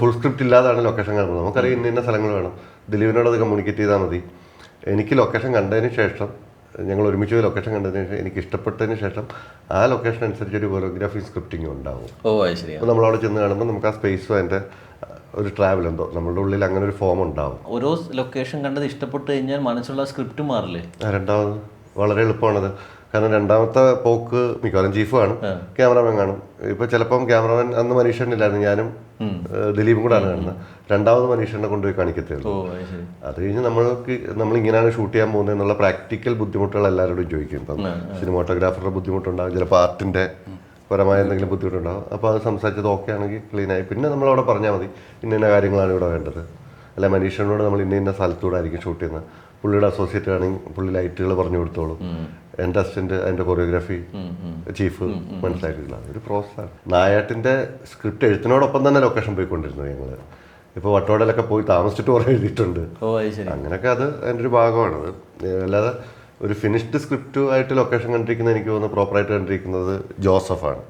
Full script ഇല്ലാതാണ് location കാണുന്നത്. നമുക്കറിയാം ഇന്ന സ്ഥലങ്ങൾ വേണം, ദിലീപിനോട് അത് കമ്മ്യൂണിക്കേറ്റ് ചെയ്താൽ മതി. എനിക്ക് ലൊക്കേഷൻ കണ്ടതിന് ശേഷം, ഞങ്ങൾ ഒരുമിച്ച് പോയി ലൊക്കേഷൻ കണ്ടതിന് ശേഷം, എനിക്ക് ഇഷ്ടപ്പെട്ടതിന് ശേഷം ആ ലൊക്കേഷൻ അനുസരിച്ച് ഒരു കൊറിയോഗ്രാഫി സ്ക്രിപ്റ്റിംഗ് ഉണ്ടാവും. അപ്പോൾ നമ്മളവിടെ ചെന്ന് കാണുമ്പോൾ നമുക്ക് ആ സ്പേസും അതിൻ്റെ ഒരു ട്രാവൽ എന്തോ നമ്മുടെ ഉള്ളിൽ അങ്ങനെ ഒരു ഫോം ഉണ്ടാവും. ഓരോ ലൊക്കേഷൻ കണ്ടത് ഇഷ്ടപ്പെട്ട് കഴിഞ്ഞാൽ മനസ്സിലുള്ള സ്ക്രിപ്റ്റ് മാറില്ലേ? രണ്ടാമത് വളരെ എളുപ്പമാണത്. കാരണം രണ്ടാമത്തെ പോക്ക് മിക്കവാറും ചീഫ് കാണും, ക്യാമറമാൻ കാണും. ഇപ്പൊ ചിലപ്പം ക്യാമറമാൻ അന്ന് മനീഷനില്ലായിരുന്നു, ഞാനും ദിലീപും കൂടാണ് കാണുന്നത്. രണ്ടാമത് മനീഷനെ കൊണ്ടുപോയി കാണിക്കത്തേ ഉള്ളൂ. അത് കഴിഞ്ഞ് നമ്മൾ ഇങ്ങനെയാണ് ഷൂട്ട് ചെയ്യാൻ പോകുന്നത് എന്നുള്ള പ്രാക്ടിക്കൽ ബുദ്ധിമുട്ടുകൾ എല്ലാവരോടും ചോദിക്കും. ഇപ്പം സിനിമാട്ടോഗ്രാഫറുടെ ബുദ്ധിമുട്ടുണ്ടാകും, ചിലപ്പോൾ ആർട്ടിന്റെ പരമായ എന്തെങ്കിലും ബുദ്ധിമുട്ടുണ്ടാകും. അപ്പോൾ അത് സംസാരിച്ചത് ഓക്കെ ആണെങ്കിൽ ക്ലീനായി. പിന്നെ നമ്മളവിടെ പറഞ്ഞാൽ മതി ഇന്ന കാര്യങ്ങളാണ് ഇവിടെ വേണ്ടത്. അല്ല മനീഷനോട് നമ്മൾ ഇന്ന സ്ഥലത്തൂടെ ആയിരിക്കും ഷൂട്ട് ചെയ്യുന്നത്. പുള്ളിയുടെ അസോസിയേറ്റ് ആണെങ്കിൽ പുള്ളി ലൈറ്റുകൾ പറഞ്ഞു കൊടുത്തോളും. എൻ്റെ അസിസ്റ്റന്റ് അതിൻ്റെ കൊറിയോഗ്രാഫി ചീഫ് മനസ്സിലാക്കിയില്ല. ഒരു പ്രോസസ്സാണ്. നായാട്ടിൻ്റെ സ്ക്രിപ്റ്റ് എഴുത്തിനോടൊപ്പം തന്നെ ലൊക്കേഷൻ പോയിക്കൊണ്ടിരുന്നു ഞങ്ങൾ. ഇപ്പോൾ വട്ടവടയിലൊക്കെ പോയി താമസിച്ചിട്ട് കുറേ എഴുതിയിട്ടുണ്ട്. അങ്ങനെയൊക്കെ അത് അതിൻ്റെ ഒരു ഭാഗമാണത്. അല്ലാതെ ഒരു ഫിനിഷ്ഡ് സ്ക്രിപ്റ്റ് ആയിട്ട് ലൊക്കേഷൻ കണ്ടിരിക്കുന്നത് എനിക്ക് തോന്നുന്നു പ്രോപ്പറായിട്ട് കണ്ടിരിക്കുന്നത് ജോസഫാണ്.